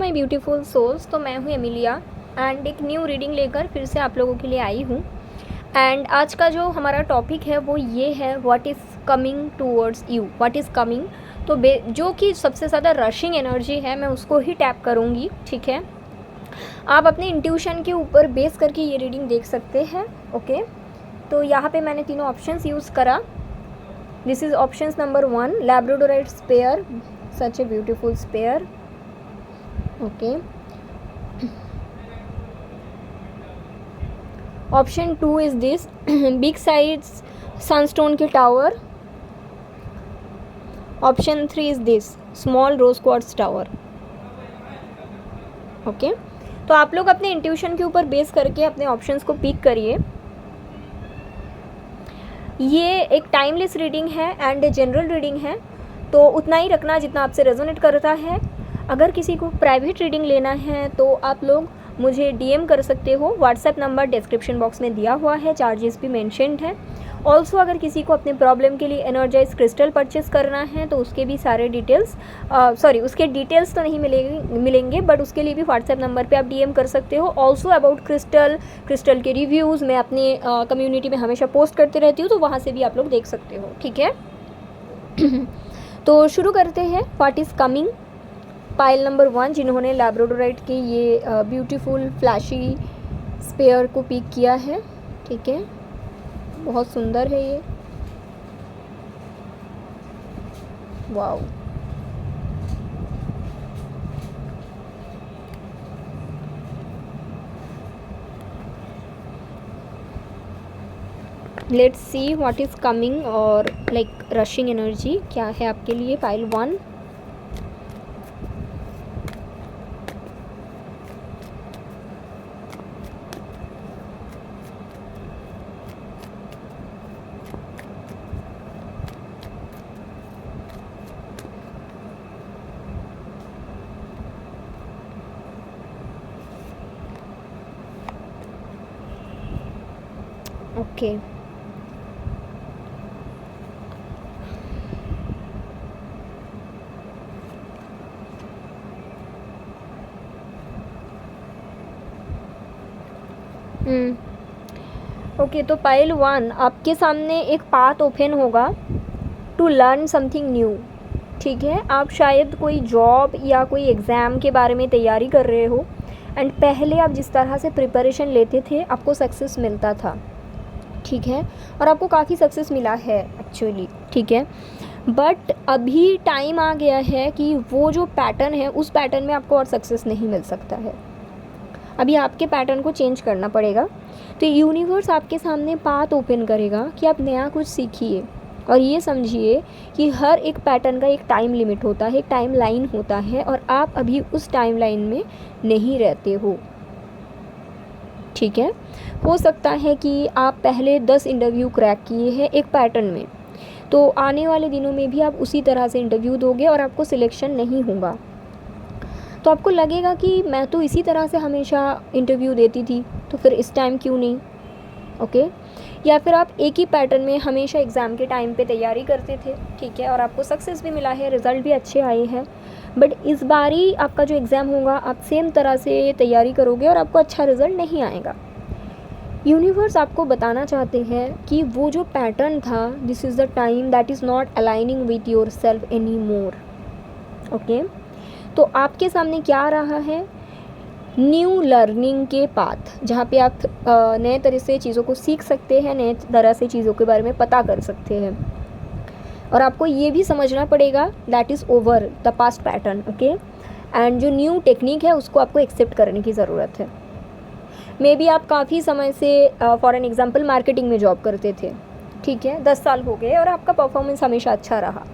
My beautiful souls. तो मैं हूँ एमिलिया एंड एक न्यू रीडिंग लेकर फिर से आप लोगों के लिए आई हूँ। एंड आज का जो हमारा टॉपिक है वो ये है, what is coming towards you, what is coming. तो जो कि सबसे ज़्यादा रशिंग एनर्जी है मैं उसको ही टैप करूँगी। ठीक है, आप अपने इंट्यूशन के ऊपर बेस करके ये रीडिंग देख सकते हैं। ओके, तो यहाँ पे मैंने तीनों ऑप्शंस यूज़ करा। This is options number 1, labradorite sphere, such a beautiful sphere. Okay, option 2 is this, big size sunstone के tower. Option 3 is this, small rose quartz tower. Okay, तो आप लोग अपने इंट्यूशन के ऊपर बेस करके अपने ऑप्शंस को पिक करिए। ये एक टाइमलेस रीडिंग है एंड जनरल रीडिंग है, तो उतना ही रखना जितना आपसे रेजोनेट करता है। अगर किसी को प्राइवेट रीडिंग लेना है तो आप लोग मुझे डीएम कर सकते हो। व्हाट्सएप नंबर डिस्क्रिप्शन बॉक्स में दिया हुआ है, चार्जेस भी मेंशन्ड है। ऑल्सो अगर किसी को अपने प्रॉब्लम के लिए एनर्जाइज क्रिस्टल परचेस करना है तो उसके भी सारे डिटेल्स, उसके डिटेल्स तो नहीं मिलेंगे बट उसके लिए भी व्हाट्सएप नंबर पे आप डीएम कर सकते हो। ऑल्सो अबाउट क्रिस्टल के रिव्यूज़ मैं अपने कम्युनिटी में हमेशा पोस्ट करते रहती हूँ, तो वहाँ से भी आप लोग देख सकते हो। ठीक है, तो शुरू करते हैं। What is coming, pile number 1 जिन्होंने लैब्राडोराइट के ये ब्यूटीफुल फ्लैशी स्पेयर को पिक किया है। ठीक है, बहुत सुंदर है ये, wow. Let's see what is coming और लाइक रशिंग एनर्जी क्या है आपके लिए। Pile 1, okay. ओके, तो पाइल 1 आपके सामने एक पाथ ओपन होगा टू लर्न समथिंग न्यू। ठीक है, आप शायद कोई जॉब या कोई एग्ज़ाम के बारे में तैयारी कर रहे हो एंड पहले आप जिस तरह से प्रिपरेशन लेते थे आपको सक्सेस मिलता था। ठीक है, और आपको काफ़ी सक्सेस मिला है एक्चुअली। ठीक है, बट अभी टाइम आ गया है कि वो जो पैटर्न है उस पैटर्न में आपको और सक्सेस नहीं मिल सकता है। अभी आपके पैटर्न को चेंज करना पड़ेगा। तो यूनिवर्स आपके सामने पाथ ओपन करेगा कि आप नया कुछ सीखिए और ये समझिए कि हर एक पैटर्न का एक टाइम लिमिट होता है, एक टाइम लाइन होता है, और आप अभी उस टाइम लाइन में नहीं रहते हो। ठीक है, हो सकता है कि आप पहले 10 इंटरव्यू क्रैक किए हैं एक पैटर्न में, तो आने वाले दिनों में भी आप उसी तरह से इंटरव्यू दोगे और आपको सिलेक्शन नहीं होगा। तो आपको लगेगा कि मैं तो इसी तरह से हमेशा इंटरव्यू देती थी, तो फिर इस टाइम क्यों नहीं। ओके, या फिर आप एक ही पैटर्न में हमेशा एग्ज़ाम के टाइम पे तैयारी करते थे। ठीक है, और आपको सक्सेस भी मिला है, रिज़ल्ट भी अच्छे आए हैं, बट इस बारी आपका जो एग्ज़ाम होगा आप सेम तरह से तैयारी करोगे और आपको अच्छा रिज़ल्ट नहीं आएगा। यूनिवर्स आपको बताना चाहते हैं कि वो जो पैटर्न था, this is the time that is not aligning with your self any more. Okay, तो आपके सामने क्या आ रहा है, न्यू लर्निंग के पाथ, जहाँ पे आप नए तरह से चीज़ों को सीख सकते हैं, नए तरह से चीज़ों के बारे में पता कर सकते हैं। और आपको ये भी समझना पड़ेगा that is over the past pattern. Okay, and जो न्यू टेक्निक है उसको आपको एक्सेप्ट करने की ज़रूरत है। मे बी आप काफ़ी समय से फॉर एन एग्जांपल मार्केटिंग में जॉब करते थे। ठीक है, 10 साल हो गए और आपका परफॉर्मेंस हमेशा अच्छा रहा,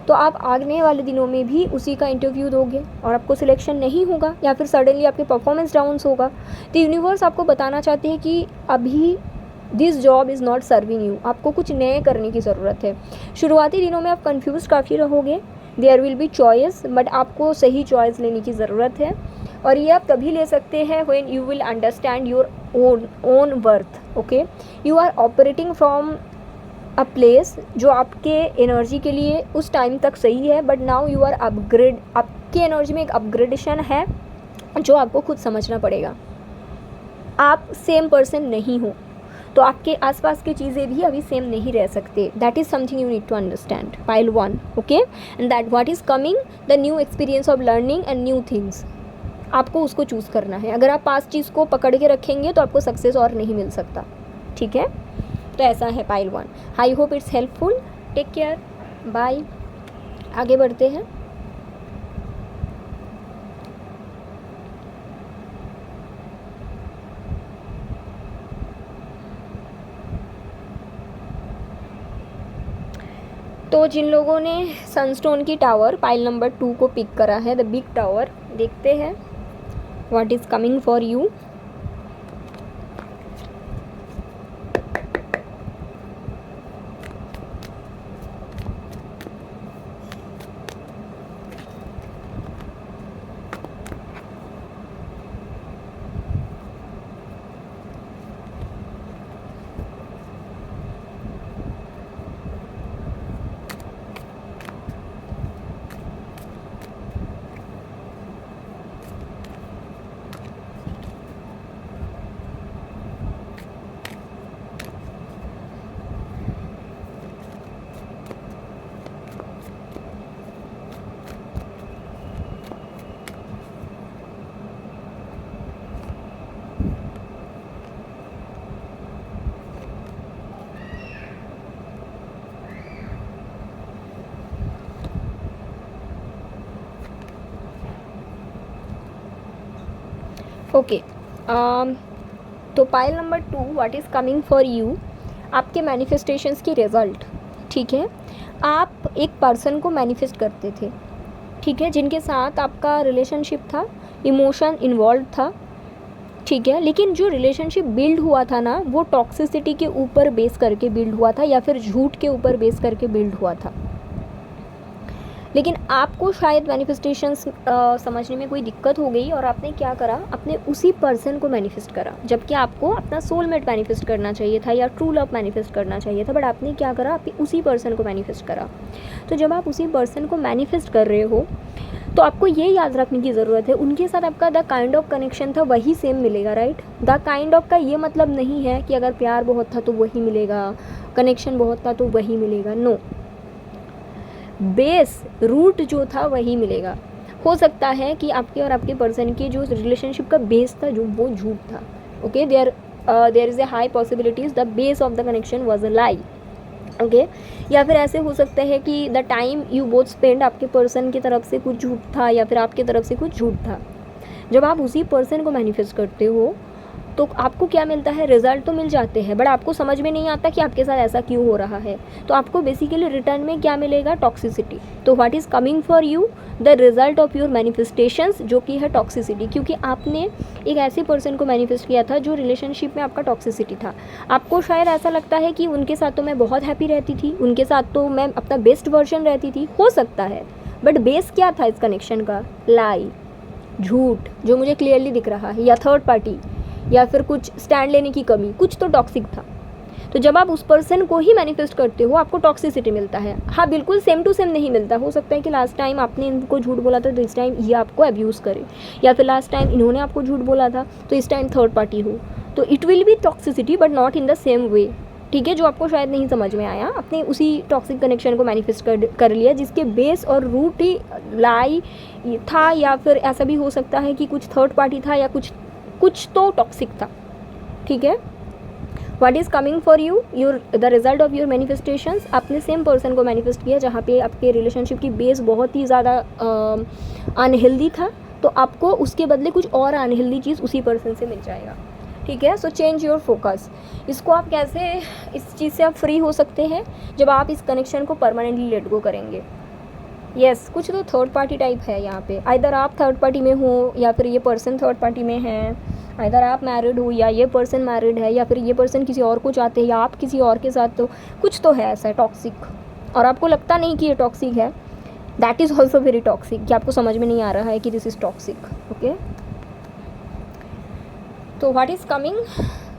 तो आप आने वाले दिनों में भी उसी का इंटरव्यू दोगे और आपको सिलेक्शन नहीं होगा या फिर सडनली आपके परफॉर्मेंस डाउन्स होगा। तो यूनिवर्स आपको बताना चाहते हैं कि अभी this job is not serving you, आपको कुछ नए करने की ज़रूरत है। शुरुआती दिनों में आप कंफ्यूज काफ़ी रहोगे, there will be choice, but आपको सही चॉइस लेने की ज़रूरत है और ये आप तभी ले सकते हैं when you will understand your own worth. Okay, you are operating from a place जो आपके एनर्जी के लिए उस टाइम तक सही है, but now you are upgrade, आपकी एनर्जी में एक अपग्रेडेशन है जो आपको खुद समझना पड़ेगा। आप सेम पर्सन नहीं हो, तो आपके आसपास की चीज़ें भी अभी सेम नहीं रह सकते। That is something you need to understand, pile 1, okay. And that what is coming, the new experience of learning and new things, आपको उसको चूज़ करना है। अगर आप पास चीज़ को पकड़ के रखेंगे तो आपको सक्सेस और नहीं मिल सकता, ठीक है। तो ऐसा है pile 1। I hope it's helpful. Take care, bye. आगे बढ़ते हैं। तो जिन लोगों ने सनस्टोन की टावर पाइल नंबर 2 को पिक करा है, द बिग टावर, देखते हैं what is coming for you. Okay, तो pile number 2 what is coming for you, आपके मैनिफेस्टेशंस की रिज़ल्ट, ठीक है। आप एक पर्सन को मैनिफेस्ट करते थे, ठीक है, जिनके साथ आपका रिलेशनशिप था, इमोशन इन्वॉल्व था, ठीक है। लेकिन जो रिलेशनशिप बिल्ड हुआ था ना, वो टॉक्सिसिटी के ऊपर बेस करके बिल्ड हुआ था या फिर झूठ के ऊपर बेस करके बिल्ड हुआ था। लेकिन आपको शायद मैनिफेस्टेशंस समझने में कोई दिक्कत हो गई और आपने क्या करा, अपने उसी पर्सन को मैनिफेस्ट करा, जबकि आपको अपना सोलमेट मैनिफेस्ट करना चाहिए था या ट्रू लव मैनिफेस्ट करना चाहिए था, बट आपने क्या करा, आप उसी पर्सन को मैनिफेस्ट करा। तो जब आप उसी पर्सन को मैनिफेस्ट कर रहे हो तो आपको ये याद रखने की ज़रूरत है, उनके साथ आपका द काइंड ऑफ कनेक्शन था वही सेम मिलेगा, राइट। द काइंड ऑफ का ये मतलब नहीं है कि अगर प्यार बहुत था तो वही मिलेगा, कनेक्शन बहुत था तो वही मिलेगा, नो। बेस रूट जो था वही मिलेगा। हो सकता है कि आपके और आपके पर्सन के जो रिलेशनशिप का बेस था जो वो झूठ था, okay. There is a high possibilities the base of the connection was a lie, okay. या फिर ऐसे हो सकता है कि the time you both spend, आपके पर्सन की तरफ से कुछ झूठ था या फिर आपकी तरफ से कुछ झूठ था। जब आप उसी पर्सन को मैनिफेस्ट करते हो तो आपको क्या मिलता है, रिजल्ट तो मिल जाते हैं, बट आपको समझ में नहीं आता कि आपके साथ ऐसा क्यों हो रहा है। तो आपको बेसिकली रिटर्न में क्या मिलेगा, टॉक्सिसिटी। तो what is coming for you, the result of your manifestations, जो कि है टॉक्सिसिटी, क्योंकि आपने एक ऐसे पर्सन को मैनिफेस्ट किया था जो रिलेशनशिप में आपका टॉक्सिसिटी था। आपको शायद ऐसा लगता है कि उनके साथ तो मैं बहुत हैप्पी रहती थी, उनके साथ तो मैं अपना बेस्ट वर्जन रहती थी, हो सकता है, बट बेस क्या था इस कनेक्शन का, लाई, झूठ, जो मुझे क्लियरली दिख रहा है, या थर्ड पार्टी, या फिर कुछ स्टैंड लेने की कमी, कुछ तो टॉक्सिक था। तो जब आप उस पर्सन को ही मैनिफेस्ट करते हो आपको टॉक्सिसिटी मिलता है। हाँ, बिल्कुल सेम टू सेम नहीं मिलता, हो सकता है कि लास्ट टाइम आपने इनको झूठ बोला था तो इस टाइम ये आपको अब्यूज़ करे, या फिर लास्ट टाइम इन्होंने आपको झूठ बोला था तो इस टाइम थर्ड पार्टी हो। तो it will be toxicity but not in the same way, ठीक है। जो आपको शायद नहीं समझ में आया, आपने उसी टॉक्सिक कनेक्शन को मैनिफेस्ट कर लिया जिसके बेस और रूट ही लाई था, या फिर ऐसा भी हो सकता है कि कुछ थर्ड पार्टी था या कुछ तो टॉक्सिक था, ठीक है। What is coming for you, your the result of your manifestations, आपने सेम पर्सन को मैनिफेस्ट किया जहाँ पे आपके रिलेशनशिप की बेस बहुत ही ज़्यादा अनहेल्दी था, तो आपको उसके बदले कुछ और अनहेल्दी चीज़ उसी पर्सन से मिल जाएगा, ठीक है। So change your focus. इसको आप कैसे, इस चीज़ से आप फ्री हो सकते हैं जब आप इस कनेक्शन को परमानेंटली लेट गो करेंगे। यस, कुछ तो थर्ड पार्टी टाइप है यहाँ पे, आइदर आप थर्ड पार्टी में हो या फिर ये पर्सन थर्ड पार्टी में है, आइदर आप मैरिड हो या ये पर्सन मैरिड है, या फिर ये पर्सन किसी और को चाहते हैं या आप किसी और के साथ, तो कुछ तो है ऐसा टॉक्सिक और आपको लगता नहीं कि ये टॉक्सिक है। That is also very toxic, कि आपको समझ में नहीं आ रहा है कि दिस इज़ टॉक्सिक, ओके। तो व्हाट इज़ कमिंग,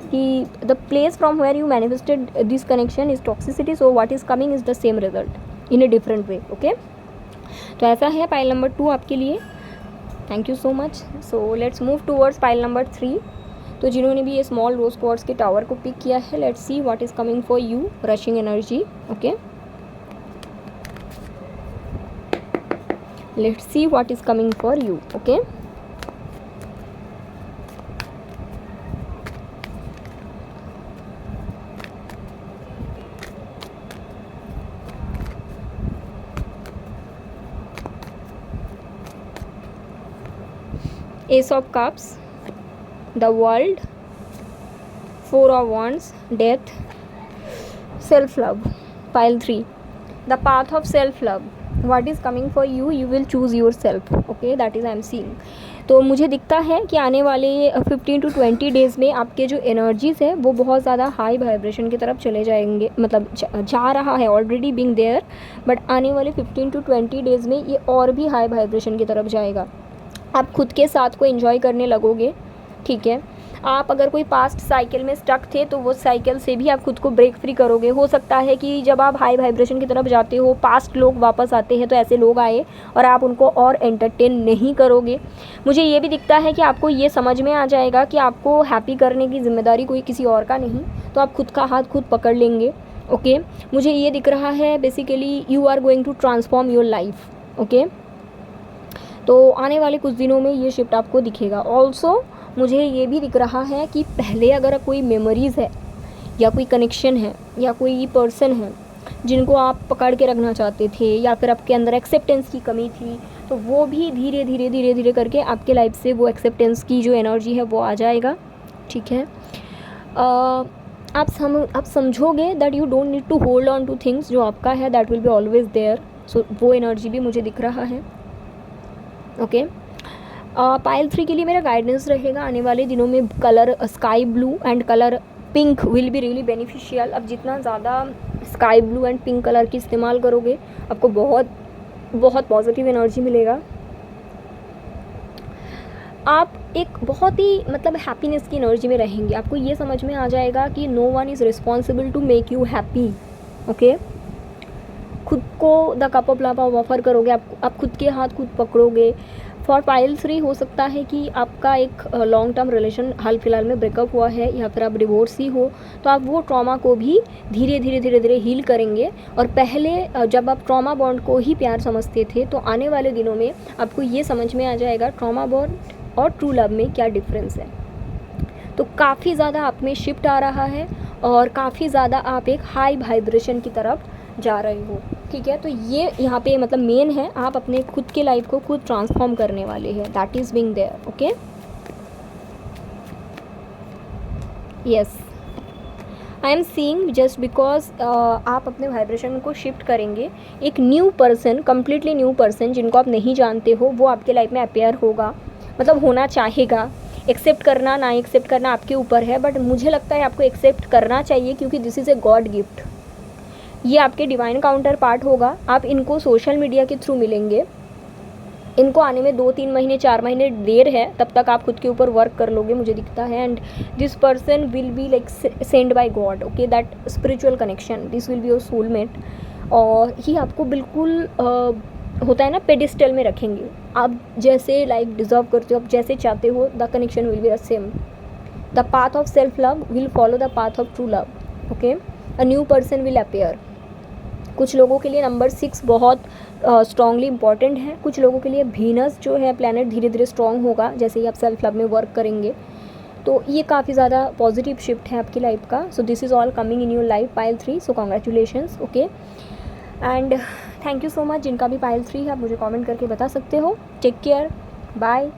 कि the place from where you manifested this connection is toxicity, so what is coming is the same result in a different way, okay. तो ऐसा है पाइल नंबर 2 आपके लिए। Thank you so much. So let's move towards pile number 3. तो जिन्होंने भी ये small रोज quartz के टावर को पिक किया है, let's see what is coming for you. Rushing energy. Okay, let's see what is coming for you. Okay, Ace of Cups, the World, Four of Wands, Death, Self-Love. Pile 3, the path of self-love. What is coming for you? You will choose yourself. Okay, that is I am seeing. तो मुझे दिखता है कि आने वाले 15 to 20 days में आपके जो एनर्जीज़ है वो बहुत ज़्यादा हाई वाइब्रेशन की तरफ चले जाएंगे, मतलब जा रहा है, ऑलरेडी बीइंग देयर, बट आने वाले 15 to 20 डेज़ में ये और भी हाई वाइब्रेशन की तरफ जाएगा. आप खुद के साथ को एंजॉय करने लगोगे. ठीक है, आप अगर कोई पास्ट साइकिल में स्टक थे तो वो साइकिल से भी आप खुद को ब्रेक फ्री करोगे. हो सकता है कि जब आप हाई वाइब्रेशन की तरफ जाते हो, पास्ट लोग वापस आते हैं तो ऐसे लोग आए और आप उनको और एंटरटेन नहीं करोगे. मुझे ये भी दिखता है कि आपको ये समझ में आ जाएगा कि आपको हैप्पी करने की जिम्मेदारी कोई किसी और का नहीं, तो आप खुद का हाथ खुद पकड़ लेंगे. ओके, मुझे ये दिख रहा है basically you are going to transform your life. Okay, तो आने वाले कुछ दिनों में ये शिफ्ट आपको दिखेगा. ऑल्सो मुझे ये भी दिख रहा है कि पहले अगर कोई मेमोरीज़ है या कोई कनेक्शन है या कोई पर्सन है जिनको आप पकड़ के रखना चाहते थे या फिर आपके अंदर एक्सेप्टेंस की कमी थी, तो वो भी धीरे धीरे धीरे धीरे करके आपके लाइफ से वो एक्सेप्टेंस की जो एनर्जी है वो आ जाएगा. ठीक है, आप समझोगे that you don't need to hold on to things. जो आपका है that will be always there. So वो एनर्जी भी मुझे दिख रहा है. ओके, पाइल 3 के लिए मेरा गाइडेंस रहेगा आने वाले दिनों में colour sky blue and colour pink will be really beneficial. अब जितना ज़्यादा sky blue and pink colour की इस्तेमाल करोगे आपको बहुत बहुत पॉजिटिव एनर्जी मिलेगा. आप एक बहुत ही मतलब हैप्पीनेस की एनर्जी में रहेंगे. आपको ये समझ में आ जाएगा कि no one is responsible to make you happy. Okay, खुद को the cup of love offer करोगे. आप खुद के हाथ खुद पकड़ोगे. फॉर पाइल 3 हो सकता है कि आपका एक लॉन्ग टर्म रिलेशन हाल फिलहाल में ब्रेकअप हुआ है या फिर आप डिवोर्सी हो, तो आप वो ट्रॉमा को भी धीरे धीरे धीरे धीरे हील करेंगे. और पहले जब आप ट्रॉमा बॉन्ड को ही प्यार समझते थे, तो आने वाले दिनों में आपको ये समझ में आ जाएगा ट्रॉमा बॉन्ड और ट्रू लव में क्या डिफरेंस है. तो काफ़ी ज़्यादा आप में शिफ्ट आ रहा है और काफ़ी ज़्यादा आप एक हाई वाइब्रेशन की तरफ जा रहे हो. ठीक है, तो ये यहाँ पे मतलब मेन है, आप अपने खुद के लाइफ को खुद ट्रांसफॉर्म करने वाले हैं. That is being there. Okay, yes, I am seeing just because आप अपने वाइब्रेशन को शिफ्ट करेंगे. एक new person, completely new person जिनको आप नहीं जानते हो, वो आपके लाइफ में अपेयर होगा, मतलब होना चाहेगा. एक्सेप्ट करना ना एक्सेप्ट करना आपके ऊपर है, बट मुझे लगता है आपको एक्सेप्ट करना चाहिए क्योंकि this is a god gift. ये आपके डिवाइन काउंटर पार्ट होगा. आप इनको सोशल मीडिया के थ्रू मिलेंगे. इनको आने में 2-3 महीने 4 महीने देर है, तब तक आप खुद के ऊपर वर्क कर लोगे मुझे दिखता है. And this person will be like send by God. Okay, that spiritual connection, this will be your soulmate. और ये आपको बिल्कुल होता है ना पेडिस्टल में रखेंगे. आप जैसे लाइफ डिजर्व करते हो, आप जैसे चाहते हो, the connection will be the same. The path of self love will follow the path of true love. Okay, a new person will appear. कुछ लोगों के लिए नंबर 6 बहुत स्ट्रांगली इंपॉर्टेंट है. कुछ लोगों के लिए वीनस जो है प्लैनेट धीरे धीरे स्ट्रॉन्ग होगा जैसे ही आप सेल्फ लव में वर्क करेंगे. तो ये काफ़ी ज़्यादा पॉजिटिव शिफ्ट है आपकी लाइफ का. So this is all coming in your life pile 3. So congratulations. Okay, and thank you so much. जिनका भी पाइल 3 है आप मुझे कमेंट करके बता सकते हो. Take care, bye.